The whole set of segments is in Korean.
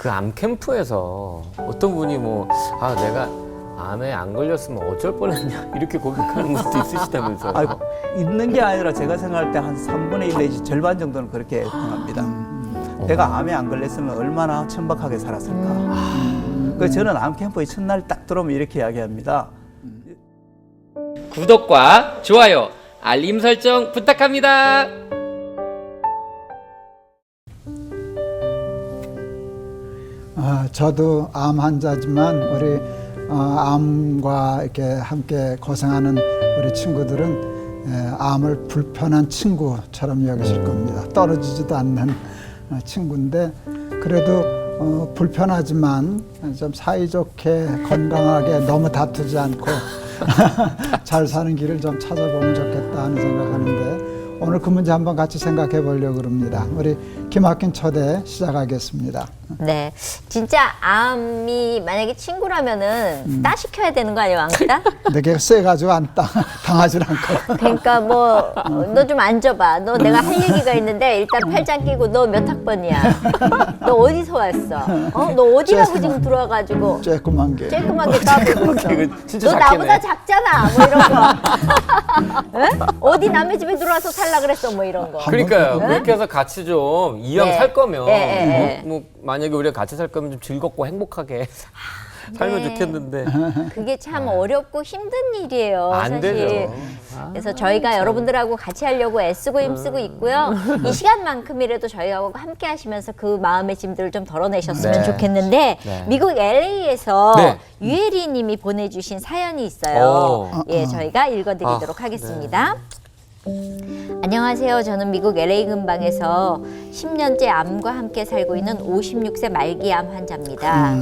그 암 캠프에서 어떤 분이 뭐 내가 암에 안 걸렸으면 어쩔 뻔했냐 이렇게 고백하는 것도 있으시다면서요. 아이고, 있는 게 아니라 제가 생각할 때 한 3분의 1 내지 절반 정도는 그렇게 행합니다. 내가 암에 안 걸렸으면 얼마나 천박하게 살았을까. 그래서 저는 암 캠프의 첫날 딱 들어오면 이렇게 이야기합니다. 구독과 좋아요, 알림 설정 부탁합니다. 저도 암 환자지만 우리 암과 이렇게 함께 고생하는 우리 친구들은 암을 불편한 친구처럼 여기실 겁니다. 떨어지지도 않는 친구인데 그래도 불편하지만 좀 사이좋게 건강하게 너무 다투지 않고 잘 사는 길을 좀 찾아보면 좋겠다 하는 생각하는데 오늘 그 문제 한번 같이 생각해 보려고 합니다. 우리 김학균 초대 시작하겠습니다. 네, 진짜 암이 만약에 친구라면은 따시켜야 되는 거 아니에요, 왕따? 되게 세가지고 당하지 않고. 그러니까 뭐 너 좀 앉아봐. 너 내가 할 얘기가 있는데 일단 팔짱 끼고 너 몇 학번이야? 너 어디서 왔어? 너 어디라고 지금 들어와가지고 쬐끄만 게. 쬐끄맣게 까불고 있어. 진짜 너 작겠네. 나보다 작잖아, 뭐 이런 거. 에? 어디 남의 집에 들어와서 살라 그랬어, 뭐 이런 거. 그러니까요. 그렇게 해서 같이 좀 이왕 네. 살 거면 네. 뭐 만약에 우리가 같이 살 거면 좀 즐겁고 행복하게 살면 네. 좋겠는데 그게 참 어렵고 힘든 일이에요, 안 사실. 되죠. 그래서 저희가 여러분들하고 같이 하려고 애쓰고 힘쓰고 있고요. 이 시간만큼이라도 저희하고 함께 하시면서 그 마음의 짐들을 좀 덜어내셨으면 네. 좋겠는데 네. 미국 LA에서 네. 유혜리 님이 보내주신 사연이 있어요. 오. 예, 저희가 읽어드리도록 하겠습니다. 안녕하세요. 저는 미국 LA 근방에서 10년째 암과 함께 살고 있는 56세 말기암 환자입니다.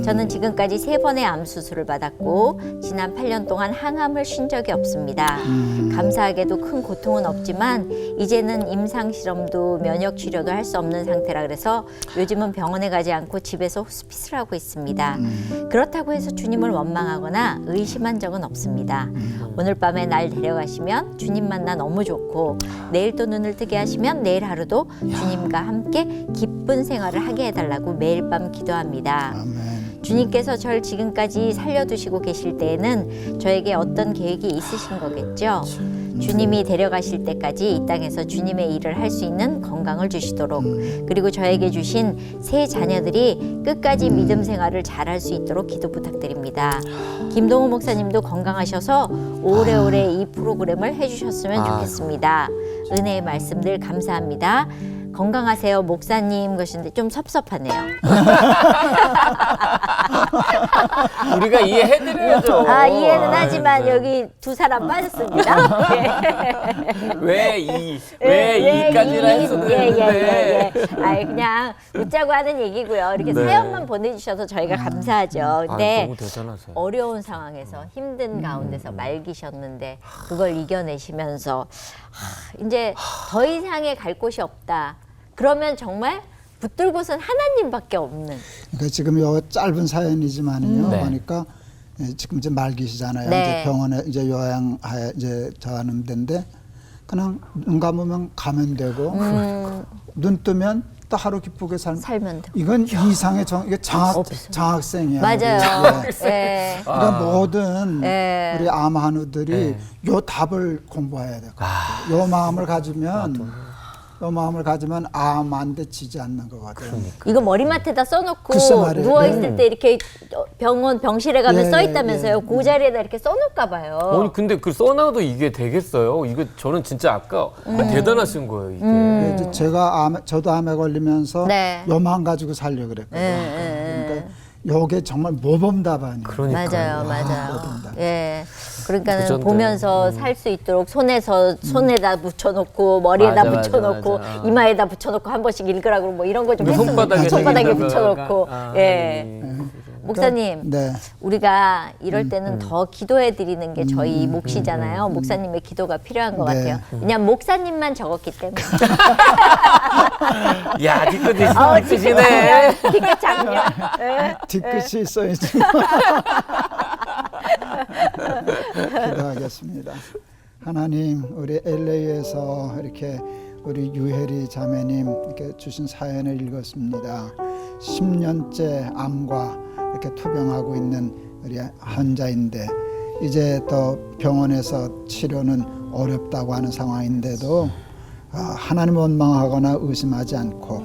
저는 지금까지 3번의 암 수술을 받았고 지난 8년 동안 항암을 쉰 적이 없습니다. 감사하게도 큰 고통은 없지만 이제는 임상 실험도 면역 치료도 할 수 없는 상태라 그래서 요즘은 병원에 가지 않고 집에서 호스피스를 하고 있습니다. 그렇다고 해서 주님을 원망하거나 의심한 적은 없습니다. 오늘 밤에 날 데려가시면 주님 만나 너무 좋고 내일 또 눈을 뜨게 하시면 내일 하루도 주님과 함께 기쁜 생활을 하게 해달라고 매일 밤 기도합니다. 주님께서 절 지금까지 살려두시고 계실 때에는 저에게 어떤 계획이 있으신 거겠죠? 주님이 데려가실 때까지 이 땅에서 주님의 일을 할 수 있는 건강을 주시도록 그리고 저에게 주신 세 자녀들이 끝까지 믿음 생활을 잘할 수 있도록 기도 부탁드립니다. 김동호 목사님도 건강하셔서 오래오래 이 프로그램을 해주셨으면 좋겠습니다. 은혜의 말씀들 감사합니다. 건강하세요 목사님 그러시는데 좀 섭섭하네요. 우리가 이해해드려야죠. 이해는 하지만 여기 두 사람 빠졌습니다. 왜 이까지라 해서 그랬는데 그냥 웃자고 하는 얘기고요. 이렇게 네. 사연만 보내주셔서 저희가 감사하죠. 근데 너무 대단하세요. 어려운 상황에서 힘든 가운데서 말기셨는데 그걸 이겨내시면서 이제 더 이상의 갈 곳이 없다. 그러면 정말 붙들 곳은 하나님밖에 없는. 그러니까 지금 요 짧은 사연이지만요. 네. 보니까 지금 이제 말기시잖아요. 네. 이제 병원에 이제 요양해 이제 저하는 데인데 그냥 눈 감으면 가면 되고 눈 뜨면 또 하루 기쁘게 살면 되고. 이건 이상의 이게 장학생이야. 맞아요. 우리. 예. 그러니까 모든 네. 우리 암 한우들이 요 답을 공부해야 될 것 같아요. 요 마음을 가지면 암한테 지지 않는 거거든요. 이거 머리맡에다 써놓고 글쎄 말이에요. 누워있을 네. 때 이렇게 병실에 가면 예, 써있다면서요. 예. 그 자리에다 이렇게 써놓을까 봐요. 아니 근데 그 써놔도 이게 되겠어요? 이거 저는 진짜 아까 대단하신 거예요 이게. 이제 저도 암에 걸리면서 네. 요만 가지고 살려 그랬거든요. 그러니까 요게 정말 모범 답안이에요. 그러니까요. 맞아요. 모범 답. 예. 그러니까는 그전데. 보면서 살 수 있도록 손에다 붙여놓고 머리에다 맞아, 붙여놓고 맞아. 이마에다 붙여놓고 한 번씩 읽으라고 뭐 이런 거 좀 근데 했으면 손바닥에 저기다가. 붙여놓고 예. 목사님, 네. 우리가 이럴 때는 더 기도해 드리는 게 저희 몫이잖아요. 목사님의 기도가 필요한 것 네. 같아요. 왜냐면 목사님만 적었기 때문에. 야 뒤끝 있으시네. 뒤끝 장면. 뒤끝이 써야지. 기도하겠습니다. 하나님, 우리 LA에서 이렇게 우리 유혜리 자매님 이렇게 주신 사연을 읽었습니다. 10년째 암과 이렇게 투병하고 있는 우리 환자인데 이제 또 병원에서 치료는 어렵다고 하는 상황인데도 하나님 원망하거나 의심하지 않고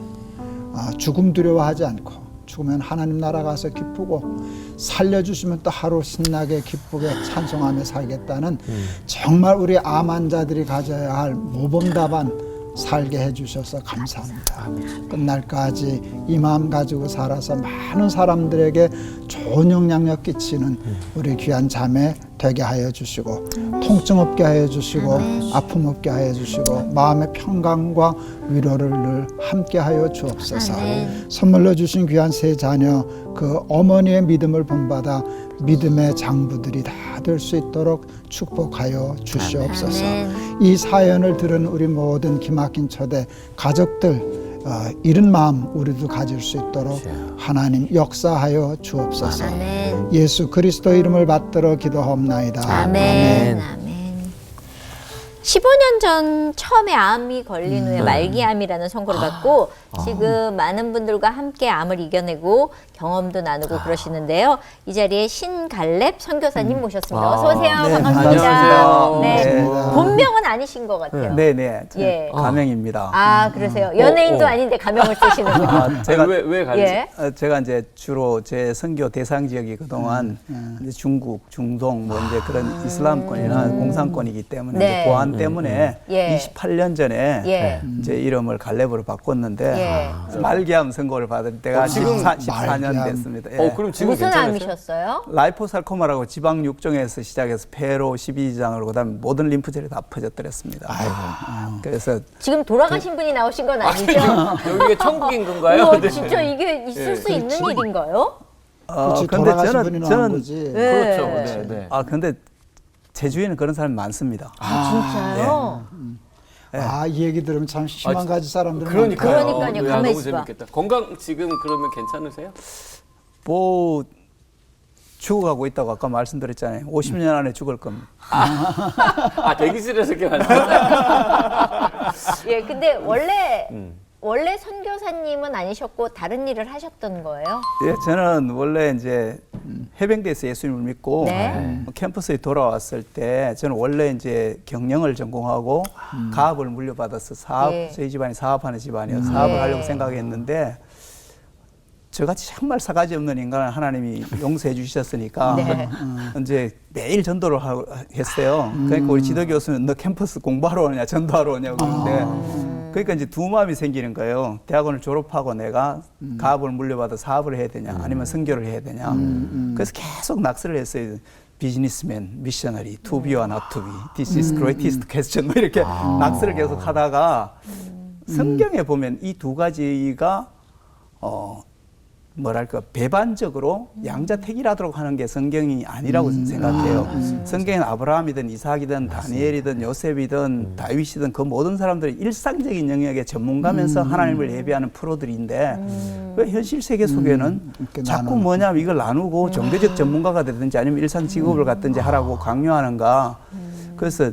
죽음 두려워하지 않고 죽으면 하나님 나라 가서 기쁘고 살려주시면 또 하루 신나게 기쁘게 찬송하며 살겠다는 정말 우리 암 환자들이 가져야 할 모범답안 살게 해주셔서 감사합니다. 끝날까지 이 마음 가지고 살아서 많은 사람들에게 좋은 영향력 끼치는 우리 귀한 자매 되게 하여 주시고 통증 없게 하여 주시고 아픔 없게 하여 주시고 마음의 평강과 위로를 늘 함께 하여 주옵소서. 선물로 주신 귀한 세 자녀 그 어머니의 믿음을 본받아 믿음의 장부들이 다 될 수 있도록 축복하여 주시옵소서. 이 사연을 들은 우리 모든 기막힌 초대 가족들 이른 마음 우리도 가질 수 있도록 하나님 역사하여 주옵소서. 예수 그리스도 이름을 받들어 기도하옵나이다. 아멘. 아멘. 15년 전 처음에 암이 걸린 후에 말기암이라는 선고를 받고 지금 많은 분들과 함께 암을 이겨내고 경험도 나누고 그러시는데요. 이 자리에 신갈렙 선교사님 모셨습니다. 어서 오세요. 네, 반갑습니다. 안녕하세요. 네. 네. 본명은 아니신 것 같아요. 네네. 예. 가명입니다. 아, 그러세요. 연예인도 아닌데 가명을 쓰시는 거예요. 제가 왜 가르치? 예. 제가 이제 주로 제 선교 대상 지역이 그동안 이제 중국, 중동 뭐 이제 그런 이슬람권이나 공산권이기 때문에 네. 이제 보안 때문에 예. 28년 전에 예. 이제 이름을 갈렙으로 바꿨는데 예. 말기암 선고를 받을 때가 지금 14년 말기암. 됐습니다. 예. 그럼 지금 무슨 괜찮으세요? 암이셨어요? 라이포살코마라고 지방 6종에서 시작해서 폐로 12지장으로 그다음에 모든 림프절이 다 퍼져버렸습니다. 그래서 지금 돌아가신 분이 나오신 건 아니죠? 여기가 천국인 건가요? 우와, 네. 진짜 이게 있을 수 있는 일인가요? 그렇지, 근데 돌아가신 분이 나온 거지. 네. 그렇죠. 네, 네. 근데 제 주위에는 그런 사람이 많습니다. 진짜요? 이 얘기 들으면 참 희망 가진 사람들 그러니까요. 그러니까요. 야, 가만히 너무 있어봐. 재밌겠다. 건강 지금 그러면 괜찮으세요? 뭐 죽어가고 있다고 아까 말씀드렸잖아요. 50년 안에 죽을 겁니다. 대기실에서 이렇게 말씀하세요? 예, 근데 원래 선교사님은 아니셨고 다른 일을 하셨던 거예요? 예, 저는 원래 이제 해병대에서 예수님을 믿고 네. 캠퍼스에 돌아왔을 때 저는 원래 이제 경영을 전공하고 가업을 물려받아서 예. 저희 집안이 사업하는 집안이어서 사업을 하려고 생각했는데 저같이 정말 사가지 없는 인간을 하나님이 용서해 주셨으니까 네. 이제 매일 전도를 했어요. 그러니까 우리 지도 교수는 너 캠퍼스 공부하러 오냐 전도하러 오냐고 그러는데 그러니까 이제 두 마음이 생기는 거예요. 대학원을 졸업하고 내가 가업을 물려받아 사업을 해야 되냐 아니면 선교를 해야 되냐. 그래서 계속 낙서를 했어요. 비즈니스맨, 미셔너리, to be or not to be, this is greatest question 뭐 이렇게 낙서를 계속 하다가 성경에 보면 이 두 가지가 뭐랄까 배반적으로 양자택일하도록 하는 게 성경이 아니라고 생각해요. 성경은 아브라함이든 이삭이든 다니엘이든 요셉이든 다윗이든 그 모든 사람들이 일상적인 영역의 전문가면서 하나님을 예배하는 프로들인데 왜 현실 세계 속에는 자꾸 뭐냐 이걸 나누고 종교적 전문가가 되든지 아니면 일상 직업을 갖든지 하라고 강요하는가. 그래서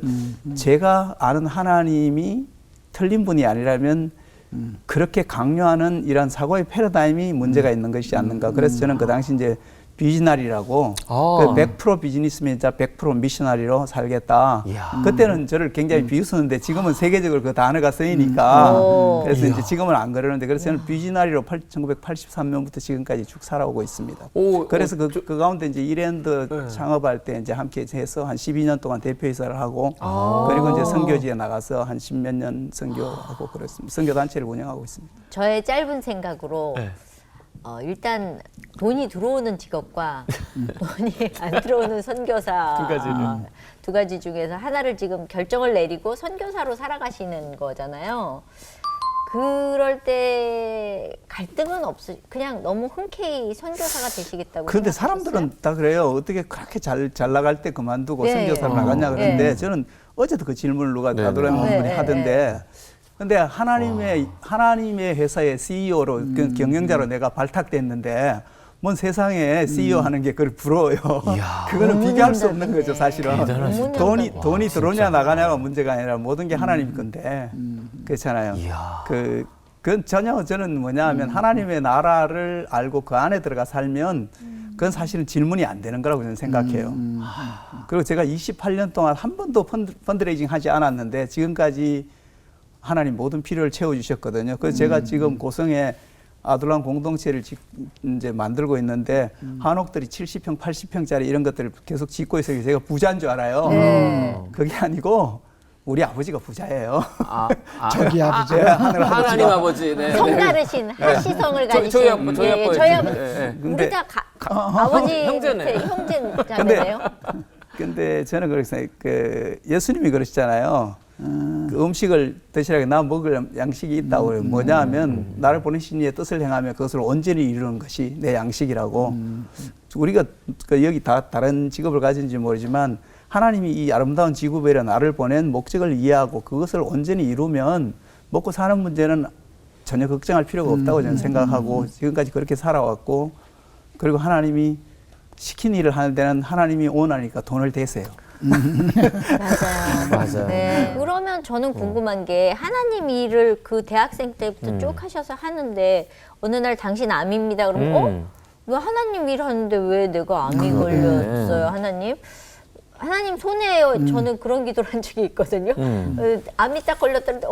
제가 아는 하나님이 틀린 분이 아니라면 그렇게 강요하는 이런 사고의 패러다임이 문제가 있는 것이지 않는가. 그래서 저는 그 당시 이제 비즈나리라고 100% 비즈니스맨이자 100% 미셔나리로 살겠다. 그때는 저를 굉장히 비웃었는데 지금은 세계적으로 그 단어가 쓰이니까 그래서 이제 지금은 안 그러는데 그래서 저는 비즈나리로 1983년부터 지금까지 쭉 살아오고 있습니다. 그래서 그 가운데 이제 이랜드 창업할 때 이제 함께 해서 한 12년 동안 대표이사를 하고 그리고 이제 선교지에 나가서 한 10몇 년 선교하고 그랬습니다. 선교단체를 운영하고 있습니다. 저의 짧은 생각으로 일단 돈이 들어오는 직업과 돈이 안 들어오는 선교사 두 가지 중에서 하나를 지금 결정을 내리고 선교사로 살아가시는 거잖아요. 그럴 때 갈등은 그냥 너무 흔쾌히 선교사가 되시겠다고 그런데 생각하셨어요? 사람들은 다 그래요. 어떻게 그렇게 잘 나갈 때 그만두고 네. 선교사로 나갔냐 그러는데 저는 어제도 그 질문을 누가 나도라는 분이 하던데 근데 하나님의 회사의 CEO로 경영자로 내가 발탁됐는데 뭔 세상에 CEO 하는 게 그걸 부러워요. 이야. 그거는 비교할 수 없는 거죠, 사실은. 대단하시다. 돈이 들어오냐 나가냐가 문제가 아니라 모든 게 하나님 건데 그렇잖아요. 이야. 그건 전혀 저는 뭐냐 하면 하나님의 나라를 알고 그 안에 들어가 살면 그건 사실은 질문이 안 되는 거라고 저는 생각해요. 그리고 제가 28년 동안 한 번도 펀드레이징 하지 않았는데 지금까지 하나님 모든 필요를 채워주셨거든요. 그래서 제가 지금 고성에 아둘람 공동체를 이제 만들고 있는데 한옥들이 70평, 80평짜리 이런 것들을 계속 짓고 있어요. 제가 부자인 줄 알아요. 그게 아니고 우리 아버지가 부자예요. 저기 아버지. 하나님 아버지. 네. 성가르신 한시성을 가지신 저희 아버지. 저희 아버지. 네. 우리 다 아버지 형제네. 형제자매네요. 근데 저는 그렇게 예수님이 그러시잖아요. 그 음식을 드시라고 나 먹을 양식이 있다고 그래요. 뭐냐 하면 나를 보내신 이의 뜻을 행하며 그것을 온전히 이루는 것이 내 양식이라고. 우리가 여기 다 다른 직업을 가진지 모르지만 하나님이 이 아름다운 지구별에 나를 보낸 목적을 이해하고 그것을 온전히 이루면 먹고 사는 문제는 전혀 걱정할 필요가 없다고 저는 생각하고 지금까지 그렇게 살아왔고, 그리고 하나님이 시킨 일을 하는 데는 하나님이 원하니까 돈을 대세요. 맞아요. 네. 그러면 저는 궁금한 게 하나님 일을 그 대학생 때부터 쭉 하셔서 하는데 어느 날 당신 암입니다. 그러면 왜 하나님 일 하는데 왜 내가 암이 걸렸어요, 하나님? 하나님 손해요. 저는 그런 기도를 한 적이 있거든요. 암이 딱 걸렸다는데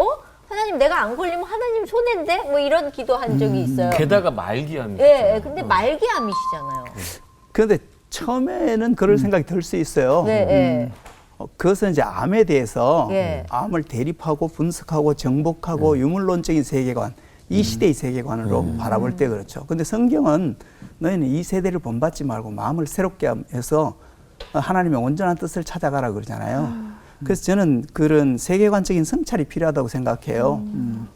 하나님 내가 안 걸리면 하나님 손해인데? 뭐 이런 기도한 적이 있어요. 게다가 말기암이죠. 네, 근데 말기암이시잖아요. 그런데 처음에는 그럴 생각이 들 수 있어요. 네, 네. 그것은 이제 암에 대해서 예. 암을 대립하고 분석하고 정복하고 유물론적인 세계관, 이 시대의 세계관으로 바라볼 때 그렇죠. 근데 성경은 너희는 이 세대를 본받지 말고 마음을 새롭게 해서 하나님의 온전한 뜻을 찾아가라 그러잖아요. 그래서 저는 그런 세계관적인 성찰이 필요하다고 생각해요.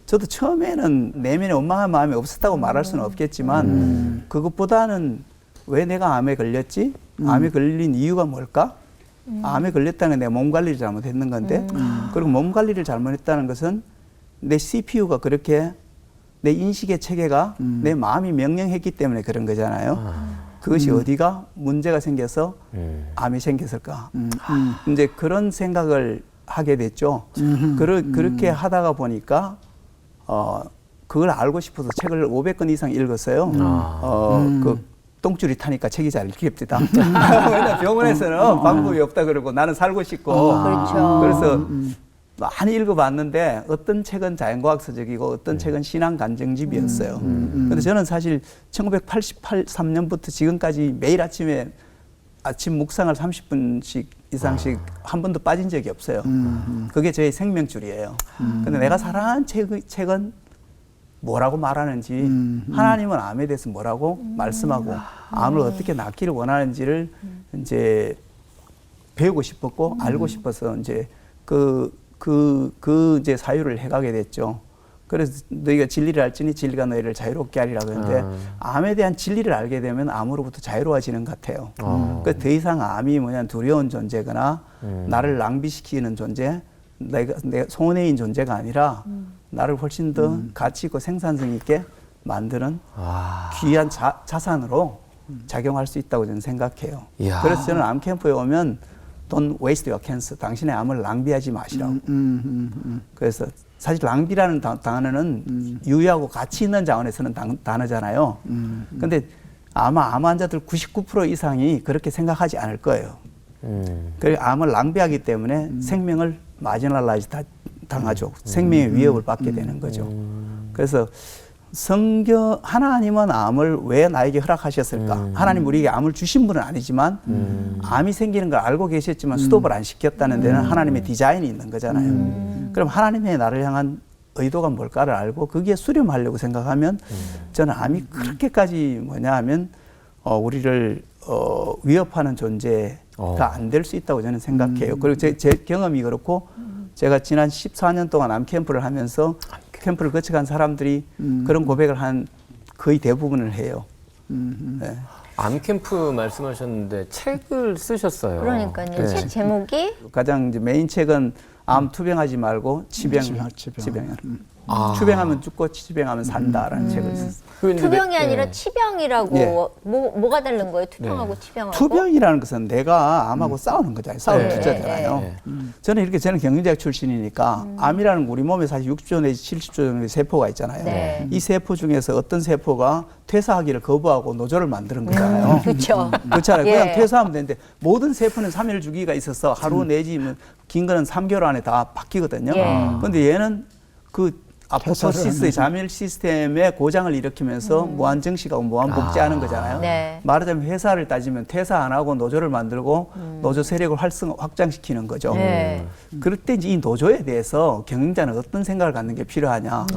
저도 처음에는 내면에 원망한 마음이 없었다고 말할 수는 없겠지만 그것보다는 왜 내가 암에 걸렸지? 암에 걸린 이유가 뭘까? 암에 걸렸다는 건 내가 몸 관리를 잘못했는 건데 그리고 몸 관리를 잘못했다는 것은 내 CPU가 그렇게 내 인식의 체계가 내 마음이 명령했기 때문에 그런 거잖아요. 그것이 어디가 문제가 생겨서 암이 생겼을까? 이제 그런 생각을 하게 됐죠. 그렇게 하다가 보니까 그걸 알고 싶어서 책을 500권 이상 읽었어요. 그 똥줄이 타니까 책이 잘 읽힙니다. 왜냐면 병원에서는 방법이 없다 그러고 나는 살고 싶고. 그렇죠. 그래서 많이 읽어봤는데 어떤 책은 자연과학서적이고 어떤 책은 신앙 간증집이었어요. 그런데 저는 사실 1983년부터 지금까지 매일 아침에 아침 묵상을 30분씩 이상씩 한 번도 빠진 적이 없어요. 그게 저의 생명줄이에요. 근데 내가 사랑하는 책은 뭐라고 말하는지, 하나님은 암에 대해서 뭐라고 말씀하고 암을 어떻게 낫기를 원하는지를 이제 배우고 싶었고 알고 싶어서 이제 이제 사유를 해가게 됐죠. 그래서 너희가 진리를 알지니 진리가 너희를 자유롭게 하리라 그러는데 암에 대한 진리를 알게 되면 암으로부터 자유로워지는 것 같아요. 그래서 더 이상 암이 뭐냐 두려운 존재거나 나를 낭비시키는 존재, 내가 손해인 존재가 아니라 나를 훨씬 더 가치 있고 생산성 있게 만드는 귀한 자산으로 작용할 수 있다고 저는 생각해요. 이야. 그래서 저는 암 캠프에 오면 Don't waste your cancer. 당신의 암을 낭비하지 마시라고. 그래서 사실 낭비라는 단어는 유효하고 가치 있는 자원에 쓰는 단어잖아요. 근데 아마 암 환자들 99% 이상이 그렇게 생각하지 않을 거예요. 그리고 암을 낭비하기 때문에 생명을 마지널라이즈 당하죠. 생명의 위협을 받게 되는 거죠. 그래서 하나님은 암을 왜 나에게 허락하셨을까? 하나님 우리에게 암을 주신 분은 아니지만 암이 생기는 걸 알고 계셨지만 스톱을 안 시켰다는 데는 하나님의 디자인이 있는 거잖아요. 그럼 하나님의 나를 향한 의도가 뭘까를 알고 거기에 수렴하려고 생각하면 저는 암이 그렇게까지 뭐냐 하면 우리를 위협하는 존재가 안 될 수 있다고 저는 생각해요. 그리고 제 경험이 그렇고 제가 지난 14년 동안 암 캠프를 하면서 캠프를 거쳐간 사람들이 그런 고백을 한 거의 대부분을 해요. 네. 암 캠프 말씀하셨는데 책을 쓰셨어요. 그러니까요. 네. 책 제목이 가장 이제 메인 책은 암 투병하지 말고 치병. 추병하면 죽고 치병하면 산다라는 책을 썼어요. 투병이 아니라 치병이라고 예. 뭐가 다른 거예요? 투병하고 치병하고? 투병이라는 것은 내가 암하고 싸우는 거잖아요. 싸우는 네. 투자잖아요. 네. 저는 경영대학 출신이니까 암이라는 우리 몸에 사실 60조 내지 70조 정도의 세포가 있잖아요. 네. 이 세포 중에서 어떤 세포가 퇴사하기를 거부하고 노조를 만드는 거잖아요. 그렇죠. 그렇잖아요. 예. 그냥 퇴사하면 되는데 모든 세포는 3일 주기가 있어서 하루 내지 긴 거는 3개월 안에 다 바뀌거든요. 예. 그런데 얘는 그 아포토시스의 퇴사를 자멸 시스템의 고장을 일으키면서 무한 정식하고 무한 복제하는 거잖아요. 네. 말하자면 회사를 따지면 퇴사 안 하고 노조를 만들고 노조 세력을 확장시키는 거죠. 네. 그럴 때 이제 이 노조에 대해서 경영자는 어떤 생각을 갖는 게 필요하냐.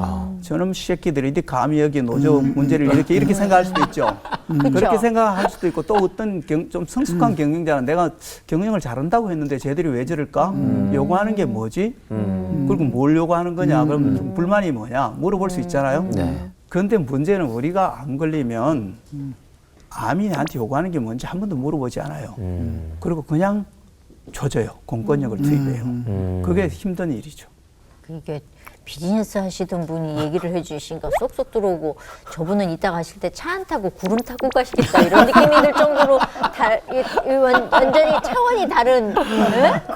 저놈 새끼들이 이제 감히 여기 노조 문제를 이렇게 생각할 수도 있죠. 그렇게 생각할 수도 있고 또 어떤 좀 성숙한 경영자는 내가 경영을 잘한다고 했는데 쟤들이 왜 저럴까? 요구하는 게 뭐지? 그리고 뭘 요구하는 거냐? 그럼 불만이 뭐냐? 물어볼 수 있잖아요. 네. 그런데 문제는 우리가 안 걸리면 암이 나한테 요구하는 게 뭔지 한 번도 물어보지 않아요. 그리고 그냥 조져요. 공권력을 투입해요. 그게 힘든 일이죠. 이게 비즈니스 하시던 분이 얘기를 해주시니까 쏙쏙 들어오고 저분은 이따 가실 때 차 안 타고 구름 타고 가시겠다 이런 느낌이 들 정도로 완전히 차원이 다른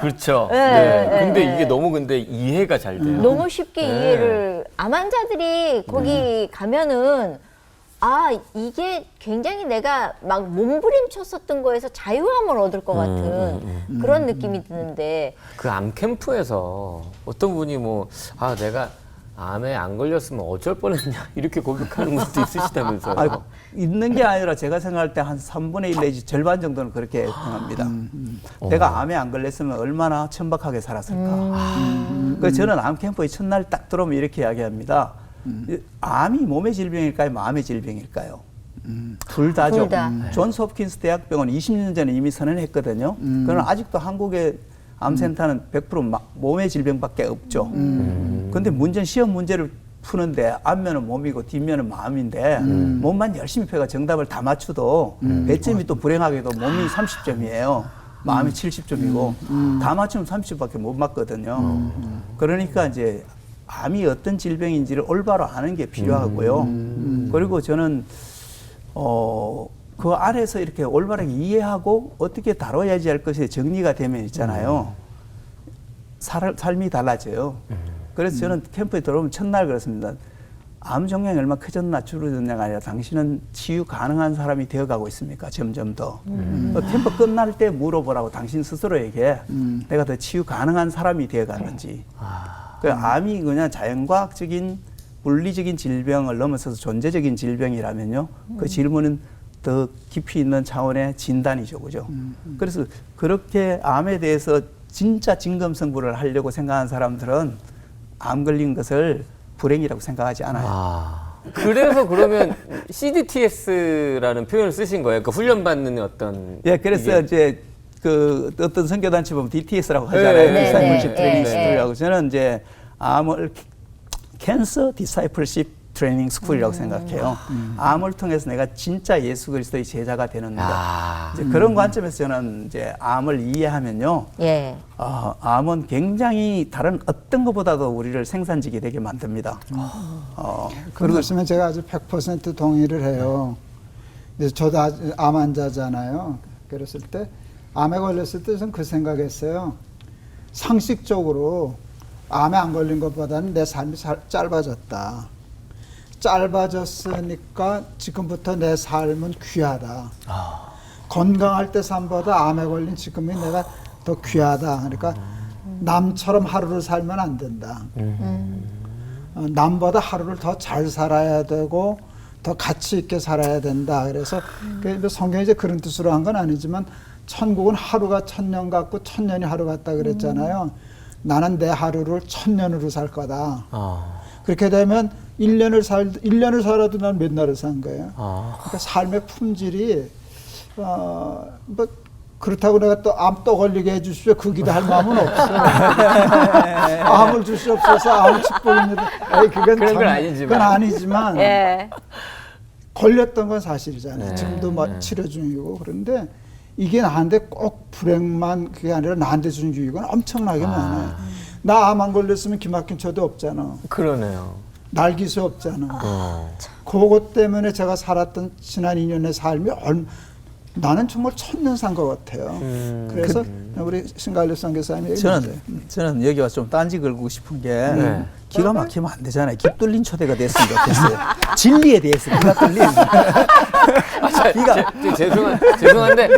그렇죠. 네, 네. 네, 근데 네. 이게 너무 근데 이해가 잘 돼요. 너무 쉽게 네. 이해를 암 환자들이 거기 가면은 아 이게 굉장히 내가 막 몸부림쳤었던 거에서 자유함을 얻을 것 같은 그런 느낌이 드는데 그 암 캠프에서 어떤 분이 내가 암에 안 걸렸으면 어쩔 뻔했냐 이렇게 고백하는 분도 있으시다면서요. 아이고, 있는 게 아니라 제가 생각할 때 한 3분의 1 내지 절반 정도는 그렇게 생각합니다. 내가 암에 안 걸렸으면 얼마나 천박하게 살았을까. 그래서 저는 암 캠프에 첫날 딱 들어오면 이렇게 이야기합니다. 암이 몸의 질병일까요? 마음의 질병일까요? 둘 다죠. 둘 다. 존스 홉킨스 대학병원 20년 전에 이미 선언했거든요. 그러나 아직도 한국의 암센터는 100% 몸의 질병밖에 없죠. 그런데 문제는 시험 문제를 푸는데 앞면은 몸이고 뒷면은 마음인데 몸만 열심히 펴가 정답을 다 맞춰도 배점이 또 불행하게도 몸이 30점이에요. 마음이 70점이고 다 맞추면 30점밖에 못 맞거든요. 그러니까 이제 암이 어떤 질병인지를 올바로 아는 게 필요하고요. 그리고 저는 그 안에서 이렇게 올바르게 이해하고 어떻게 다뤄야지 할 것이 정리가 되면 있잖아요. 삶이 달라져요. 그래서 저는 캠프에 들어오면 첫날 그렇습니다. 암 종양이 얼마나 커졌나 줄어졌냐가 아니라 당신은 치유 가능한 사람이 되어가고 있습니까? 점점 더. 캠프 끝날 때 물어보라고 당신 스스로에게 내가 더 치유 가능한 사람이 되어갔는지. 그 암이 그냥 자연과학적인 물리적인 질병을 넘어서서 존재적인 질병이라면요. 그 질문은 더 깊이 있는 차원의 진단이죠. 그죠? 그래서 그렇게 암에 대해서 진짜 진검승부를 하려고 생각하는 사람들은 암 걸린 것을 불행이라고 생각하지 않아요. 그래서 그러면 CDTS라는 표현을 쓰신 거예요? 그러니까 훈련받는 어떤. 예, 그래서 이제 그 어떤 선교단체 보면 DTS라고 하잖아요. 네, 디사이플십 네, 트레이닝 네, 스쿨이라고. 저는 이제 암을 캔서 디사이플십 트레이닝 스쿨이라고 생각해요. 암을 통해서 내가 진짜 예수 그리스도의 제자가 되는 것. 이제 그런 관점에서 저는 이제 암을 이해하면요. 예. 암은 굉장히 다른 어떤 것보다도 우리를 생산직이 되게 만듭니다. 그 말씀에 제가 아주 100% 동의를 해요. 근데 저도 암 환자잖아요. 그랬을 때 암에 걸렸을 때 저는 그 생각했어요. 상식적으로 암에 안 걸린 것보다는 내 삶이 짧아졌다. 짧아졌으니까 지금부터 내 삶은 귀하다. 건강할 때 삶보다 암에 걸린 지금이 내가 더 귀하다. 그러니까 남처럼 하루를 살면 안 된다. 남보다 하루를 더 잘 살아야 되고 더 가치 있게 살아야 된다. 그래서 성경이 이제 그런 뜻으로 한 건 아니지만 천국은 하루가 1000년 같고 1000년이 하루 같다 그랬잖아요. 나는 내 하루를 1000년으로 살 거다. 그렇게 되면 1년을 살아도 난 몇 날을 산 거예요. 그러니까 삶의 품질이 그렇다고 내가 또 암 또 걸리게 해주십시오. 그 기도할 마음은 없어. 암을 주시옵소서. 암 축복입니다. 그런 건 아니지만. 그건 아니지만 예. 걸렸던 건 사실이잖아요. 네. 지금도 치료 중이고. 그런데 이게 나한테 꼭 불행만 그게 아니라 나한테 준 유익은 엄청나게 많아요. 나 암 안 걸렸으면 기막힌 쳐도 없잖아. 그러네요. 날기수 없잖아. 그것 때문에 제가 살았던 지난 2년의 삶이 나는 정말 천년 산 것 같아요. 그래서 우리 신갈래 선교사님이 저는 여기 와서 좀 딴지 걸고 싶은 게 네. 기가 막히면 안 되잖아요. 기 뚫린 초대가 됐으면 좋겠어요. 진리에 대해서 기가 뚫린. 죄송한데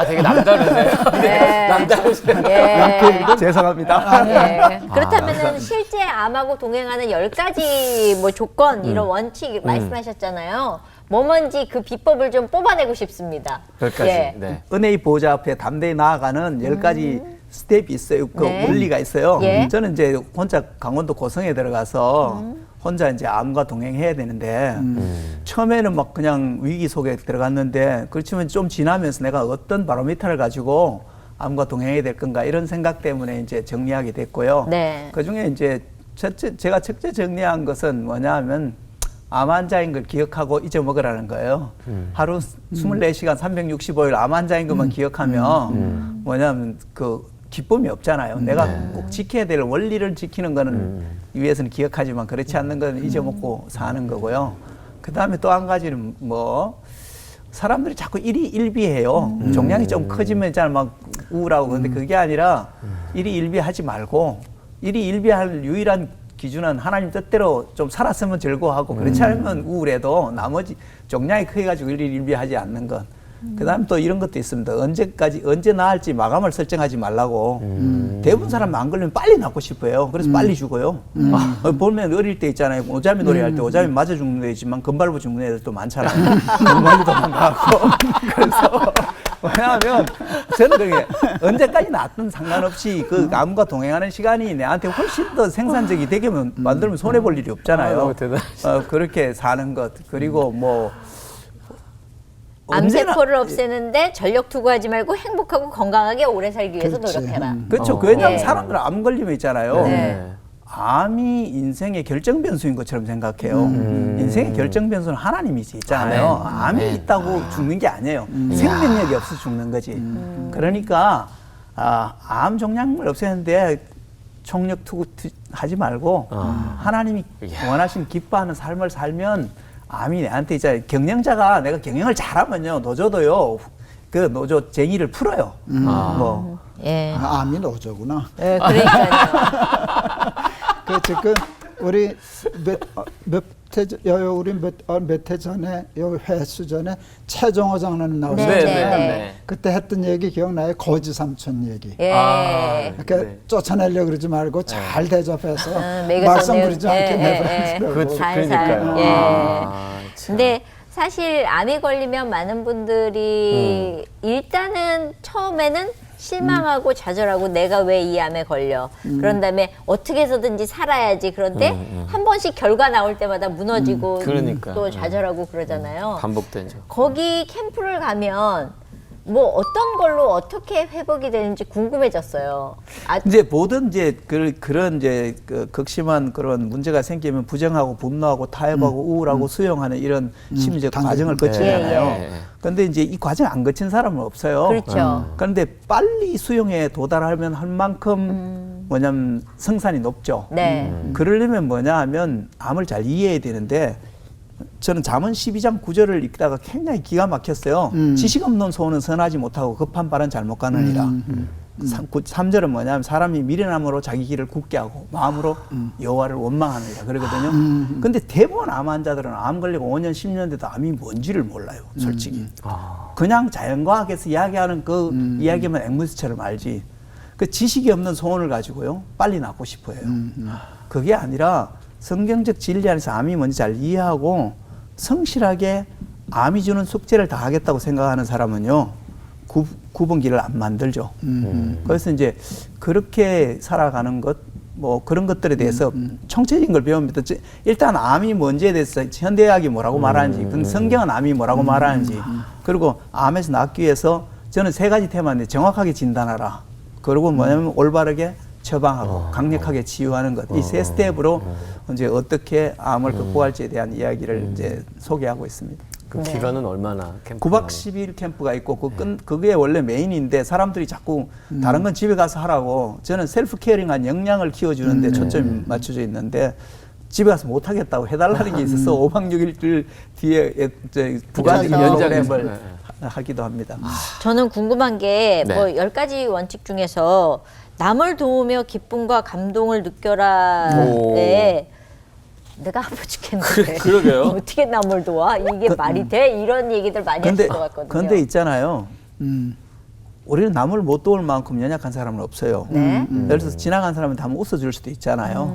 되게 남다르세요. 네. 남다르세요. 예. 죄송합니다. 네. 그렇다면은 실제 암하고 동행하는 10가지 뭐 조건 이런 원칙 말씀하셨잖아요. 뭐먼지 그 비법을 좀 뽑아내고 싶습니다. 10가지. 예. 네. 은혜의 보좌 앞에 담대히 나아가는 10가지 스텝이 있어요. 그 네. 원리가 있어요. 예. 저는 이제 혼자 강원도 고성에 들어가서 혼자 이제 암과 동행해야 되는데 처음에는 막 그냥 위기 속에 들어갔는데 그렇지만 좀 지나면서 내가 어떤 바로미터를 가지고 암과 동행해야 될 건가 이런 생각 때문에 이제 정리하게 됐고요. 네. 그 중에 이제 제가 첫째 정리한 것은 뭐냐 하면 암 환자인 걸 기억하고 잊어먹으라는 거예요. 하루 24시간 365일 암 환자인 것만 기억하면 뭐냐면 그 기쁨이 없잖아요. 내가 꼭 지켜야 될 원리를 지키는 거는 위에서는 기억하지만 그렇지 않는 건 잊어먹고 사는 거고요. 그 다음에 또 한 가지는 뭐 사람들이 자꾸 일희일비해요. 종양이 좀 커지면 있잖아 막 우울하고 그런데 그게 아니라 일희일비하지 말고 일희일비할 유일한 기준은 하나님 뜻대로 좀 살았으면 즐거워하고 그렇지 않으면 우울해도 나머지 종양이 커가지고 일희일비하지 않는 것. 그다음 또 이런 것도 있습니다. 언제 나을지 마감을 설정하지 말라고. 대부분 사람 안 걸리면 빨리 낫고 싶어요. 그래서 빨리 죽어요. 보면 어릴 때 있잖아요. 오자미 노래할 때 오자미 맞아 죽는 애지만 금발부 죽는 애들도 많잖아요. 금발부 도망가고. 그래서 왜냐하면 저는 그게 언제까지 낫든 상관없이 그 암과 동행하는 시간이 내한테 훨씬 더 생산적이 되게 만들면 손해 볼 일이 없잖아요. 너무 대단하시다. 그렇게 사는 것 그리고 뭐. 암세포를 없애는데 전력 투구하지 말고 행복하고 건강하게 오래 살기 위해서 그렇지. 노력해라. 그렇죠. 왜냐하면 네. 사람들은 암 걸리면 있잖아요. 네. 암이 인생의 결정 변수인 것처럼 생각해요. 인생의 결정 변수는 하나님이지 있잖아요. 암이 있다고 죽는 게 아니에요. 생명력이 없어서 죽는 거지. 그러니까 암 종양을 없애는데 총력 투구하지 말고 하나님이 원하시는 기뻐하는 삶을 살면 암이 내한테 있잖아요. 경영자가 내가 경영을 잘하면요 노조도요 그 노조 쟁의를 풀어요. 뭐 예. 암이 노조구나. 예, 그러니까요. 그 지금 우리 몇 해 전에 요 회수 전에 최종호 장로님 나오셨잖아요. 네. 그때 했던 얘기 기억나요? 거지 삼촌 얘기. 예. 그러니까 쫓아내려고 그러지 말고 잘 대접해서 매겨 말썽 썼네요. 부리지 않게 내버려두라고. 그렇지. 살살. 그러니까요. 예. 참. 근데 사실 암에 걸리면 많은 분들이 일단은 처음에는 실망하고 좌절하고 내가 왜 이 암에 걸려. 그런 다음에 어떻게 해서든지 살아야지. 그런데 한 번씩 결과 나올 때마다 무너지고 그러니까. 또 좌절하고 그러잖아요. 반복되죠. 거기 캠프를 가면 뭐 어떤 걸로 어떻게 회복이 되는지 궁금해졌어요. 이제 모든 이제 그런 이제 그 극심한 그런 문제가 생기면 부정하고 분노하고 타협하고 우울하고 수용하는 이런 심리적 과정을 거치잖아요. 예. 그런데 이제 이 과정 안 거친 사람은 없어요. 그렇죠. 그런데 빨리 수용에 도달하면 할 만큼 뭐냐면 성산이 높죠. 네. 그러려면 뭐냐 하면 암을 잘 이해해야 되는데 저는 잠언 12장 9절을 읽다가 굉장히 기가 막혔어요. 지식 없는 소원은 선하지 못하고 급한 발은 잘못 가느니라. 3절은 뭐냐면 사람이 미련함으로 자기 길을 굳게 하고 마음으로 여호와를 원망하느니라 그러거든요. 근데 대부분 암 환자들은 암 걸리고 5년 10년 돼도 암이 뭔지를 몰라요. 솔직히. 그냥 자연과학에서 이야기하는 그 이야기만 앵무새처럼 알지. 그 지식이 없는 소원을 가지고요. 빨리 낫고 싶어요. 그게 아니라 성경적 진리 안에서 암이 뭔지 잘 이해하고 성실하게 암이 주는 숙제를 다 하겠다고 생각하는 사람은요. 9번 길을 안 만들죠. 그래서 이제 그렇게 살아가는 것, 뭐 그런 것들에 대해서 총체적인 걸 배웁니다. 일단 암이 뭔지에 대해서 현대의학이 뭐라고 말하는지, 성경은 암이 뭐라고 말하는지, 그리고 암에서 낫기 위해서 저는 3가지 테마인데 정확하게 진단하라. 그리고 뭐냐면 올바르게 처방하고 강력하게 치유하는 것. 이 3스텝으로 이제 어떻게 암을 극복할지에 대한 이야기를 이제 소개하고 있습니다. 그 네. 기간은 얼마나 캠프? 9박 10일 캠프가 있고 그게 원래 메인인데 사람들이 자꾸 다른 건 집에 가서 하라고 저는 셀프 케어링한 역량을 키워주는데 초점이 맞춰져 있는데 집에 가서 못 하겠다고 해달라는 게 있어서 5박 6일 뒤에 부가적인 프로그램을 하기도 합니다. 저는 궁금한 게 네. 뭐 10가지 원칙 중에서 남을 도우며 기쁨과 감동을 느껴라에 내가 아파 죽겠는데 그러게요. 어떻게 남을 도와? 이게 말이 돼? 이런 얘기들 많이 하실 것 같거든요. 근데 있잖아요. 우리는 남을 못 도울 만큼 연약한 사람은 없어요. 네. 예를 들어서 지나간 사람한테 한번 웃어줄 수도 있잖아요.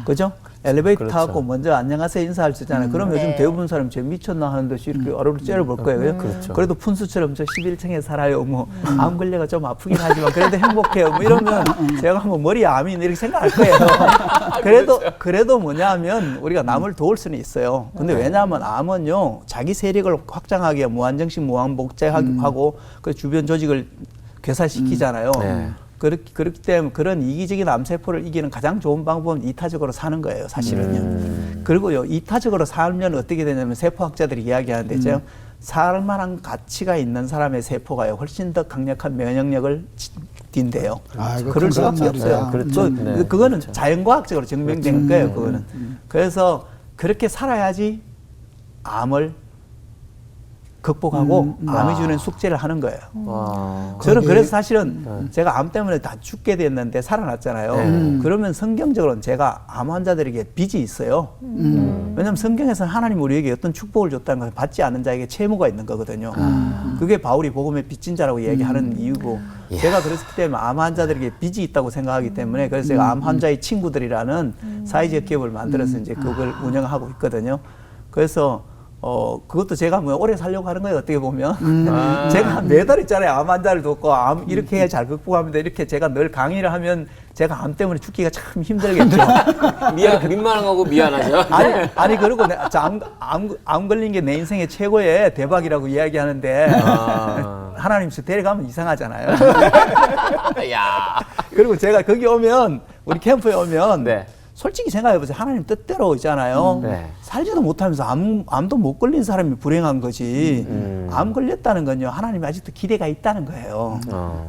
그죠? 엘리베이터 그렇죠. 타고 먼저 안녕하세요 인사할 수 있잖아요. 그럼 요즘 네. 대부분 사람 쟤 미쳤나 하는 듯이 이렇게 어루를 째려볼 거예요. 그렇죠. 그래도 푼수처럼 저 11층에 살아요. 뭐 암 걸려가 좀 아프긴 하지만 그래도 행복해요. 뭐 이러면 제가 뭐 머리에 암이 있네 이렇게 생각할 거예요. 그래도 뭐냐면 우리가 남을 도울 수는 있어요. 근데 왜냐하면 암은요 자기 세력을 확장하기 위해 무한정식 무한복제하고 그 주변 조직을 괴살시키잖아요. 네. 그렇기 때문에 그런 이기적인 암세포를 이기는 가장 좋은 방법은 이타적으로 사는 거예요, 사실은요. 그리고요, 이타적으로 살면 어떻게 되냐면 세포학자들이 이야기하는데, 살만한 가치가 있는 사람의 세포가요, 훨씬 더 강력한 면역력을 띈대요. 이거 그럴 수밖에 큰 없어요. 말이야. 그렇죠. 네, 그거는 그렇죠. 자연과학적으로 증명된 거예요, 그거는. 그래서 그렇게 살아야지 암을 극복하고 암이 주는 숙제를 하는 거예요. 와. 저는 거기- 그래서 사실은 제가 암 때문에 다 죽게 됐는데 살아났잖아요. 그러면 성경적으로는 제가 암 환자들에게 빚이 있어요. 왜냐하면 성경에서는 하나님 우리에게 어떤 축복을 줬다는 것을 받지 않는 자에게 채무가 있는 거거든요. 그게 바울이 복음의 빚진 자라고 얘기하는 이유고 제가 그랬기 때문에 암 환자들에게 빚이 있다고 생각하기 때문에 그래서 제가 암 환자의 친구들이라는 사회적 기업을 만들어서 이제 그걸 운영하고 있거든요. 그래서 그것도 제가 뭐 오래 살려고 하는 거예요, 어떻게 보면. 제가 매달 있잖아요. 암 환자를 돕고, 암 이렇게 해야 잘 극복합니다. 이렇게 제가 늘 강의를 하면 제가 암 때문에 죽기가 참 힘들겠죠. 민망하고 미안하죠. 아니, 그리고 암 걸린 게 내 인생의 최고의 대박이라고 이야기하는데, 하나님 데려가면 이상하잖아요. 야. 그리고 제가 거기 오면, 우리 캠프에 오면, 네. 솔직히 생각해보세요. 하나님 뜻대로 있잖아요. 네. 살지도 못하면서 암도 못 걸린 사람이 불행한 거지. 암 걸렸다는 건요. 하나님이 아직도 기대가 있다는 거예요.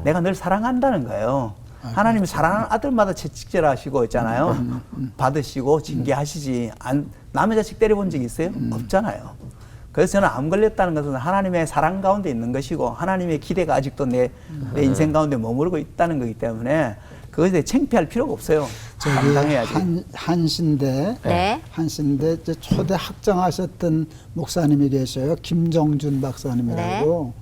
내가 늘 사랑한다는 거예요. 하나님이 사랑하는 아들마다 채찍질하시고 있잖아요. 받으시고 징계하시지. 남의 자식 때려본 적이 있어요? 없잖아요. 그래서 저는 암 걸렸다는 것은 하나님의 사랑 가운데 있는 것이고 하나님의 기대가 아직도 내 인생 가운데 머무르고 있다는 거기 때문에 그것에 대해 창피할 필요가 없어요. 감당해야지. 네. 한신대 이제 초대 학장하셨던 목사님이 계셔요. 김정준 박사님이라고.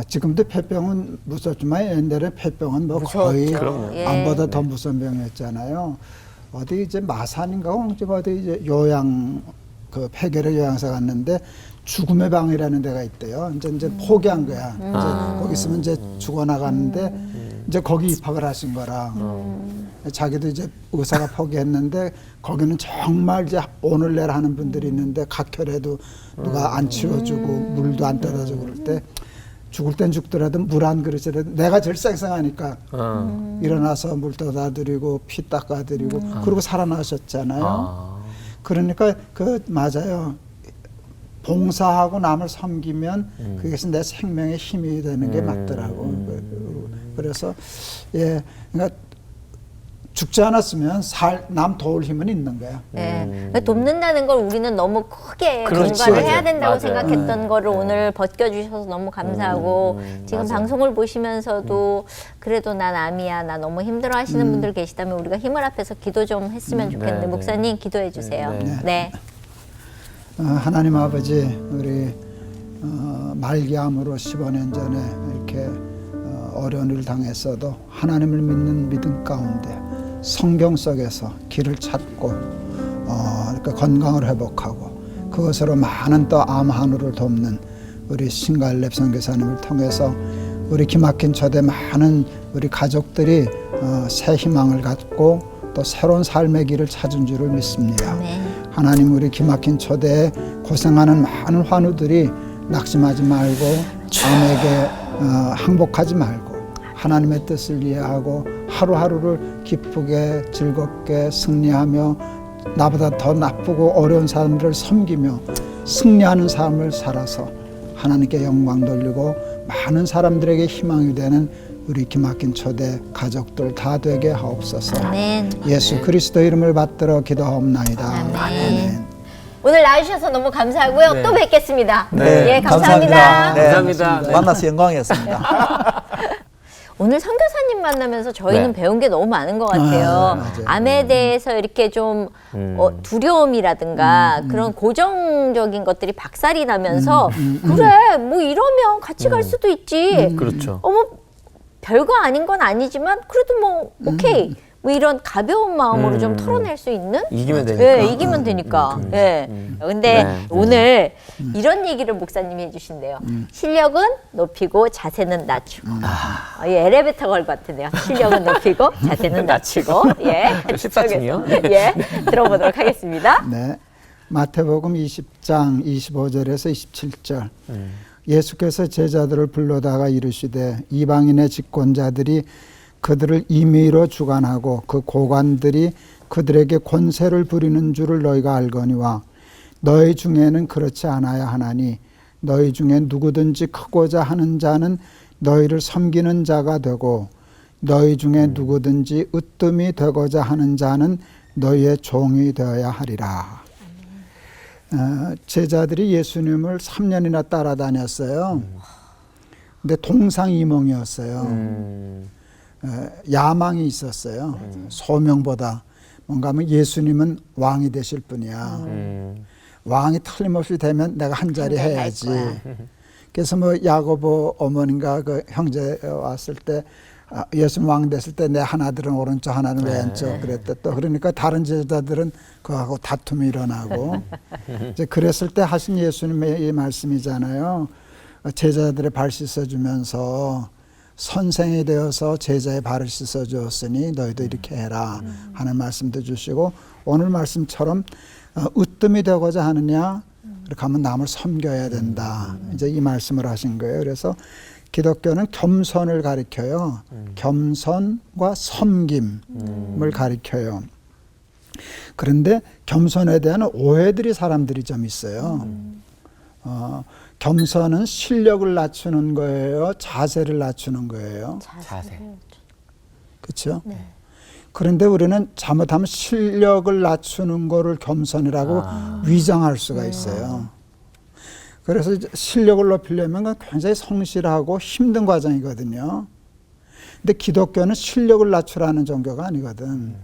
지금도 폐병은 무섭지만 옛날에 폐병은 뭐 거의 예. 암보다 더 무서운 병이었잖아요. 어디 이제 마산인가 어디 이제 요양 그 폐결의 요양사 갔는데 죽음의 방이라는 데가 있대요. 이제 포기한 거야. 이제 거기 있으면 이제 죽어나갔는데 이제 거기 입학을 하신 거라. 자기도 이제 의사가 포기했는데 거기는 정말 이제 오늘 내일 하는 분들이 있는데 각혈해도 누가 안 치워주고 물도 안 떠다주고 그럴 때 죽을 땐 죽더라도 물 한 그릇이라도 내가 제일 쌩쌩하니까 일어나서 물 떠다 드리고 피 닦아 드리고 그러고 살아나셨잖아요. 그러니까 맞아요. 봉사하고 남을 섬기면 그것이 내 생명의 힘이 되는 게 맞더라고. 그래서 그러니까 죽지 않았으면 남 도울 힘은 있는 거야. 그러니까 돕는다는 걸 우리는 너무 크게 그렇지. 뭔가를 해야 된다고 맞아요. 생각했던 거를 오늘 벗겨주셔서 너무 감사하고 지금 맞아요. 방송을 보시면서도 그래도 난 암이야, 나 너무 힘들어 하시는 분들 계시다면 우리가 힘을 합해서 기도 좀 했으면 좋겠는데 네, 네. 목사님 기도해 주세요. 네. 하나님 아버지 우리 말기암으로 15년 전에 이렇게 어려운 일을 당했어도 하나님을 믿는 믿음 가운데 성경 속에서 길을 찾고 그러니까 건강을 회복하고 그것으로 많은 또 암 한우를 돕는 우리 신갈렙 선교사님을 통해서 우리 기막힌 초대 많은 우리 가족들이 새 희망을 갖고 또 새로운 삶의 길을 찾은 줄을 믿습니다. 하나님 우리 기막힌 초대에 고생하는 많은 환우들이 낙심하지 말고 암에게 항복하지 말고 하나님의 뜻을 이해하고 하루하루를 기쁘게 즐겁게 승리하며 나보다 더 나쁘고 어려운 사람들을 섬기며 승리하는 삶을 살아서 하나님께 영광 돌리고 많은 사람들에게 희망이 되는 우리 기막힌 초대 가족들 다 되게 하옵소서. 아멘. 예수 그리스도 이름을 받들어 기도하옵나이다. 아멘. 오늘 나와주셔서 너무 감사하고요. 네. 또 뵙겠습니다. 네, 예, 감사합니다. 네, 감사합니다. 네. 만나서 영광이었습니다. 오늘 선교사님 만나면서 저희는 네. 배운 게 너무 많은 것 같아요. 맞아요. 암에 대해서 이렇게 좀 두려움이라든가 그런 고정적인 것들이 박살이 나면서 그래 뭐 이러면 같이 갈 수도 있지. 그렇죠. 어머 별거 아닌 건 아니지만 그래도 뭐 오케이 뭐 이런 가벼운 마음으로 좀 털어낼 수 있는 이기면 되니까. 예, 이기면 되니까. 예. 근데 네. 오늘 이런 얘기를 목사님이 해주신대요. 실력은 높이고 자세는 낮추고. 예, 엘리베이터 걸 같은데요. 실력은 높이고 자세는 낮추고. 예. 14층이요? 예. 들어보도록 하겠습니다. 네. 마태복음 20장 25절에서 27절. 예수께서 제자들을 불러다가 이르시되 이방인의 집권자들이 그들을 임의로 주관하고 그 고관들이 그들에게 권세를 부리는 줄을 너희가 알거니와 너희 중에는 그렇지 않아야 하나니 너희 중에 누구든지 크고자 하는 자는 너희를 섬기는 자가 되고 너희 중에 누구든지 으뜸이 되고자 하는 자는 너희의 종이 되어야 하리라. 제자들이 예수님을 3년이나 따라다녔어요. 근데 동상이몽이었어요. 야망이 있었어요. 소명보다 뭔가 하면 예수님은 왕이 되실 분이야. 왕이 틀림없이 되면 내가 한 자리 해야지. 그래서 뭐 야고보 어머니가 그 형제 왔을 때 예수님 왕 됐을 때 내 하나들은 오른쪽 하나는 왼쪽 그랬대. 또 그러니까 다른 제자들은 그하고 다툼이 일어나고 이제 그랬을 때 하신 예수님의 이 말씀이잖아요. 제자들의 발 씻어주면서 선생이 되어서 제자의 발을 씻어주었으니 너희도 이렇게 해라 하는 말씀도 주시고 오늘 말씀처럼 으뜸이 되고자 하느냐 그렇게 하면 남을 섬겨야 된다. 이제 이 말씀을 하신 거예요. 그래서 기독교는 겸손을 가리켜요. 겸손과 섬김을 가리켜요. 그런데 겸손에 대한 오해들이 사람들이 좀 있어요. 겸손은 실력을 낮추는 거예요? 자세를 낮추는 거예요? 자세. 그렇죠? 네. 그런데 우리는 잘못하면 실력을 낮추는 거를 겸손이라고 위장할 수가 있어요. 그래서 이제 실력을 높이려면 굉장히 성실하고 힘든 과정이거든요. 근데 기독교는 실력을 낮추라는 종교가 아니거든.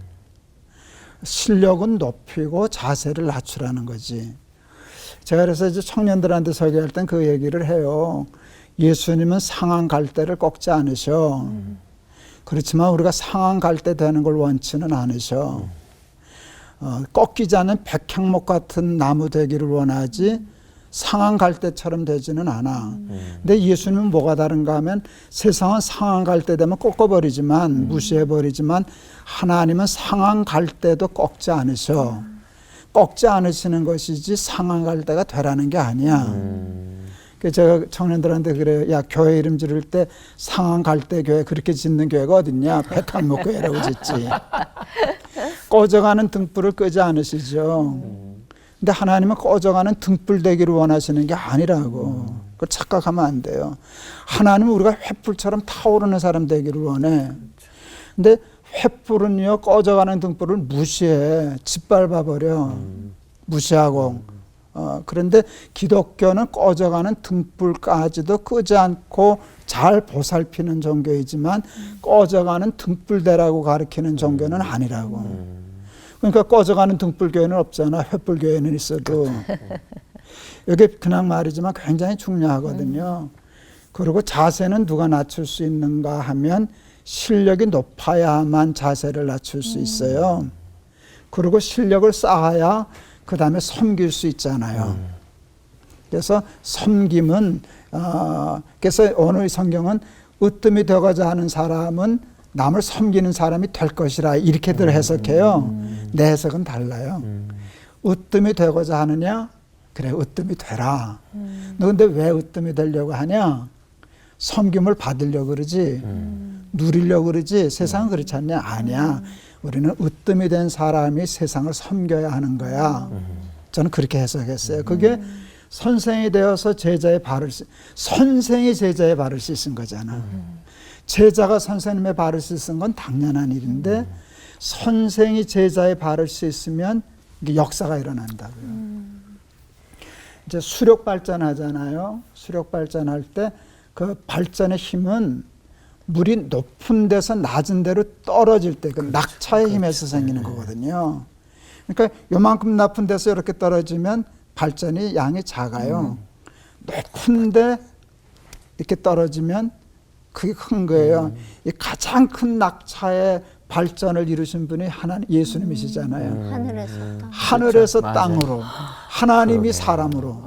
실력은 높이고 자세를 낮추라는 거지. 제가 그래서 이제 청년들한테 설교할 땐 그 얘기를 해요. 예수님은 상한 갈대를 꺾지 않으셔. 그렇지만 우리가 상한 갈대 되는 걸 원치는 않으셔. 꺾이지 않는 백향목 같은 나무 되기를 원하지 상한 갈대처럼 되지는 않아. 근데 예수님은 뭐가 다른가 하면 세상은 상한 갈대 되면 꺾어버리지만 무시해버리지만 하나님은 상한 갈대도 꺾지 않으셔. 꺾지 않으시는 것이지 상한 갈대가 되라는 게 아니야. 그래서 제가 청년들한테 그래요. 야, 교회 이름 지를 때 상한 갈대 교회 그렇게 짓는 교회가 어딨냐. 백향목 교회라고 짓지. 꺼져가는 등불을 끄지 않으시죠. 근데 하나님은 꺼져가는 등불 되기를 원하시는 게 아니라고. 그걸 착각하면 안 돼요. 하나님은 우리가 횃불처럼 타오르는 사람 되기를 원해. 근데 횃불은요, 꺼져가는 등불을 무시해. 짓밟아버려. 무시하고. 그런데 기독교는 꺼져가는 등불까지도 끄지 않고 잘 보살피는 종교이지만 꺼져가는 등불대라고 가르치는 종교는 아니라고. 그러니까 꺼져가는 등불교회는 없잖아. 횃불교회는 있어도. 이게 그냥 말이지만 굉장히 중요하거든요. 그리고 자세는 누가 낮출 수 있는가 하면 실력이 높아야만 자세를 낮출 수 있어요. 그리고 실력을 쌓아야 그 다음에 섬길 수 있잖아요. 그래서 섬김은 그래서 오늘 성경은 으뜸이 되고자 하는 사람은 남을 섬기는 사람이 될 것이라 이렇게들 해석해요. 내 해석은 달라요. 으뜸이 되고자 하느냐? 그래, 으뜸이 되라. 너 근데 왜 으뜸이 되려고 하냐? 섬김을 받으려고 그러지. 누리려고 그러지. 세상은 그렇지 않냐? 아니야. 우리는 으뜸이 된 사람이 세상을 섬겨야 하는 거야. 저는 그렇게 해석했어요. 그게 선생이 되어서 선생이 제자의 발을 씻은 거잖아. 제자가 선생님의 발을 씻은 건 당연한 일인데 선생이 제자의 발을 씻으면 이게 역사가 일어난다고요. 이제 수력 발전하잖아요. 수력 발전할 때 그 발전의 힘은 물이 높은 데서 낮은 데로 떨어질 때 그 낙차의 힘에서 생기는 거거든요. 그러니까 요만큼 높은 데서 이렇게 떨어지면 발전이 양이 작아요. 높은데 이렇게 떨어지면 그게 큰 거예요. 이 가장 큰 낙차의 발전을 이루신 분이 예수님이시잖아요. 하늘에서 하늘에서 그렇죠. 땅으로 하나님이 사람으로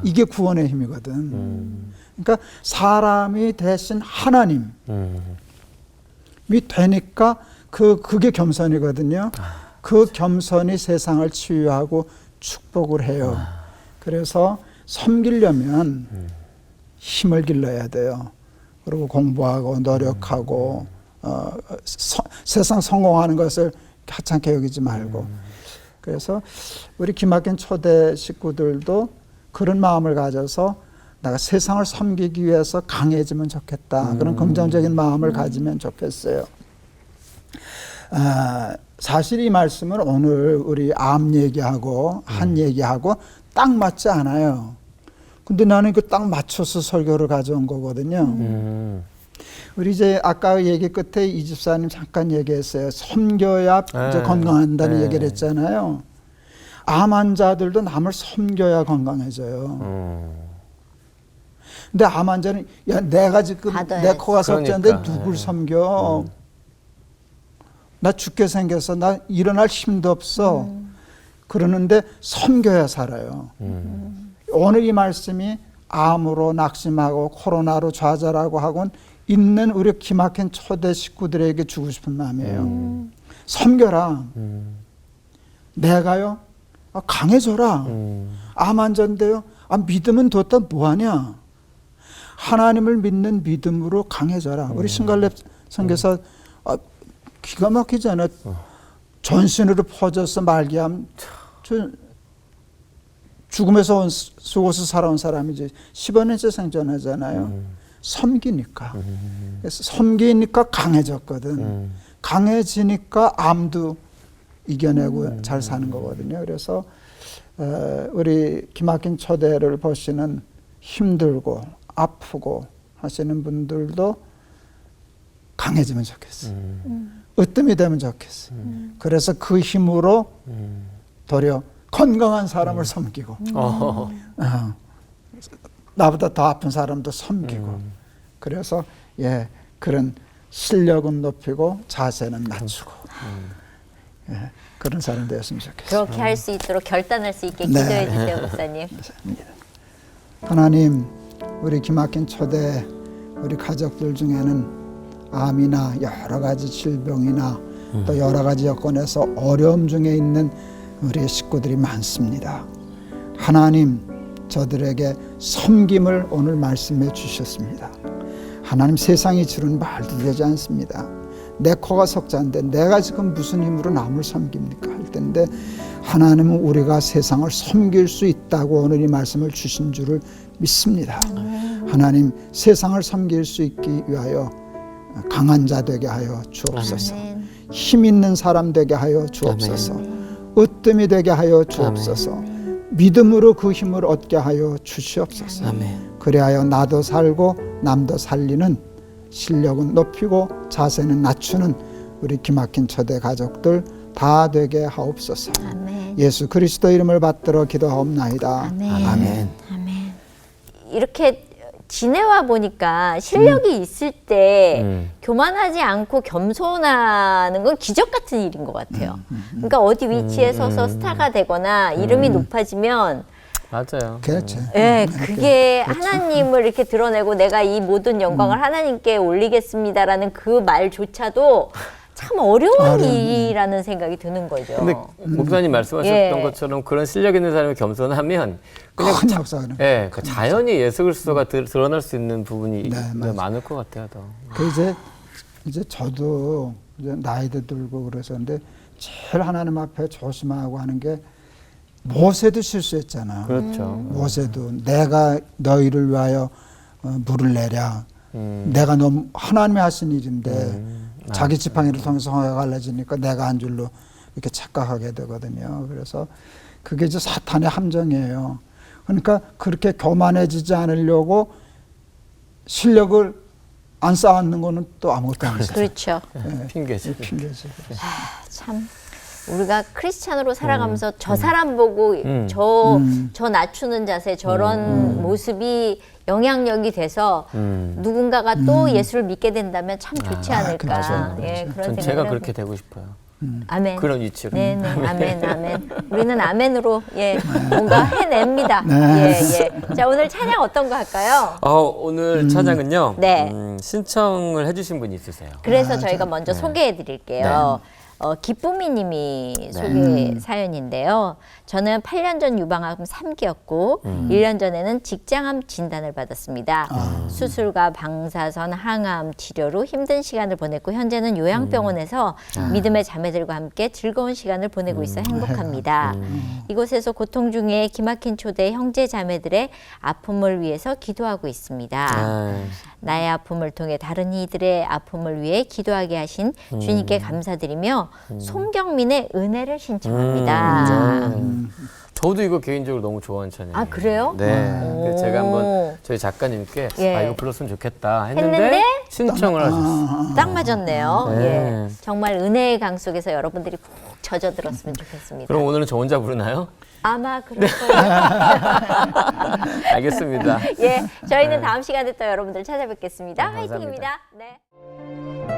이게 구원의 힘이거든. 그러니까 사람이 대신 하나님이 되니까 그게 겸손이거든요. 그 겸손이 세상을 치유하고 축복을 해요. 그래서 섬기려면 힘을 길러야 돼요. 그리고 공부하고 노력하고 세상 성공하는 것을 하찮게 여기지 말고. 그래서 우리 기막힌 초대 식구들도 그런 마음을 가져서 내가 세상을 섬기기 위해서 강해지면 좋겠다. 그런 긍정적인 마음을 가지면 좋겠어요. 사실 이 말씀은 오늘 우리 암 얘기하고 한 얘기하고 딱 맞지 않아요. 근데 나는 그 딱 맞춰서 설교를 가져온 거거든요. 우리 이제 아까 얘기 끝에 이 집사님 잠깐 얘기했어요. 섬겨야 이제 건강한다는 얘기를 했잖아요. 암 환자들도 남을 섬겨야 건강해져요. 근데 암 환자는 야 내가 지금 내 코가 석자인데 그러니까. 누굴 섬겨? 나 죽게 생겨서 나 일어날 힘도 없어. 그러는데 섬겨야 살아요. 오늘 이 말씀이 암으로 낙심하고 코로나로 좌절하고 하곤 있는 우리 기막힌 초대 식구들에게 주고 싶은 마음이에요. 섬겨라. 내가요? 강해져라. 암 환자인데요? 믿음은 뒀다 뭐하냐? 하나님을 믿는 믿음으로 강해져라. 우리 신갈렙 선교사 기가 막히잖아. 전신으로 퍼져서 말기암 죽음에서 죽어서 살아온 사람이지 15년째 생존하잖아요. 섬기니까. 그래서 섬기니까 강해졌거든. 강해지니까 암도 이겨내고 잘 사는 거거든요. 그래서 우리 기막힌 초대를 보시는 힘들고 아프고 하시는 분들도 강해지면 좋겠어요. 으뜸이 되면 좋겠어요. 그래서 그 힘으로 도리어 건강한 사람을 섬기고 나보다 더 아픈 사람도 섬기고 그래서 그런 실력은 높이고 자세는 낮추고 그런 사람 되었으면 좋겠어요. 그렇게 할 수 있도록 결단할 수 있게 기도해 주세요, 목사님. 하나님, 우리 기막힌 초대 우리 가족들 중에는 암이나 여러 가지 질병이나 또 여러 가지 여건에서 어려움 중에 있는 우리 식구들이 많습니다. 하나님, 저들에게 섬김을 오늘 말씀해 주셨습니다. 하나님, 세상이 주는 말도 되지 않습니다. 내 코가 석자인데 내가 지금 무슨 힘으로 남을 섬깁니까? 할 텐데 하나님은 우리가 세상을 섬길 수 있다고 오늘 이 말씀을 주신 줄을 믿습니다. 하나님, 세상을 섬길 수 있기 위하여 강한 자 되게 하여 주옵소서. 힘 있는 사람 되게 하여 주옵소서. 으뜸이 되게 하여 주옵소서. 믿음으로 그 힘을 얻게 하여 주시옵소서. 그리하여 나도 살고 남도 살리는 실력은 높이고 자세는 낮추는 우리 기막힌 초대 가족들 다 되게 하옵소서. 예수 그리스도 이름을 받들어 기도하옵나이다. 아멘. 이렇게 지내와 보니까 실력이 있을 때 교만하지 않고 겸손하는 건 기적 같은 일인 것 같아요. 그러니까 어디 위치에 서서 스타가 되거나 이름이 높아지면 맞아요. 그렇죠. 그게 하나님을 이렇게 드러내고 내가 이 모든 영광을 하나님께 올리겠습니다라는 그 말조차도 참 어려운 일이라는 생각이 드는 거죠. 근데 목사님 말씀하셨던 것처럼 그런 실력 있는 사람이 겸손하면 그냥 큰 역사가 그 자연히 예수 그리스도가 드러날 수 있는 부분이 많을 것 같아요. 더. 그 이제 저도 이제 나이도 들고 그래서 근데 제일 하나님 앞에 조심하고 하는 게 모세도 실수했잖아. 그렇죠. 모세도 내가 너희를 위하여 물을 내랴. 내가 너무 하나님이 하신 일인데 자기 지팡이를 통해서 홍해가 갈라지니까 내가 한 줄로 이렇게 착각하게 되거든요. 그래서 그게 이제 사탄의 함정이에요. 그러니까 그렇게 교만해지지 않으려고 실력을 안 쌓는 거는 또 아무것도 아니죠. 그렇죠. 핑계지. 핑계지. 참 우리가 크리스찬으로 살아가면서 저 사람 보고 저 낮추는 자세 저런 모습이 영향력이 돼서 누군가가 또 예수를 믿게 된다면 참 좋지 않을까. 그렇죠. 예, 그런 전 생각을 제가 해보고. 그렇게 되고 싶어요. 아멘. 그런 위치로. 네네. 아멘, 아멘. 우리는 아멘으로 뭔가 해냅니다. 네. 예. 자, 오늘 찬양 어떤 거 할까요? 오늘 찬양은요. 네. 신청을 해주신 분이 있으세요. 그래서 저희가 먼저 소개해 드릴게요. 네. 기쁨이 님이 소개 사연인데요. 저는 8년 전 유방암 3기였고 1년 전에는 직장암 진단을 받았습니다. 수술과 방사선, 항암 치료로 힘든 시간을 보냈고 현재는 요양병원에서 믿음의 자매들과 함께 즐거운 시간을 보내고 있어 행복합니다. 이곳에서 고통 중에 기막힌 초대 형제 자매들의 아픔을 위해서 기도하고 있습니다. 나의 아픔을 통해 다른 이들의 아픔을 위해 기도하게 하신 주님께 감사드리며 송경민의 은혜를 신청합니다. 저도 이거 개인적으로 너무 좋아하는 찬양이에요. 아, 그래요? 네. 오. 그래서 제가 한번 저희 작가님께 예. 이거 불렀으면 좋겠다 했는데, 했는데? 신청을 하셨어요. 딱 맞았네요. 네. 예. 정말 은혜의 강 속에서 여러분들이 푹 젖어들었으면 좋겠습니다. 그럼 오늘은 저 혼자 부르나요? 아마 그럴 거예요. 알겠습니다. 예, 저희는 다음 시간에 또 여러분들 찾아뵙겠습니다. 네, 감사합니다. 화이팅입니다. 네.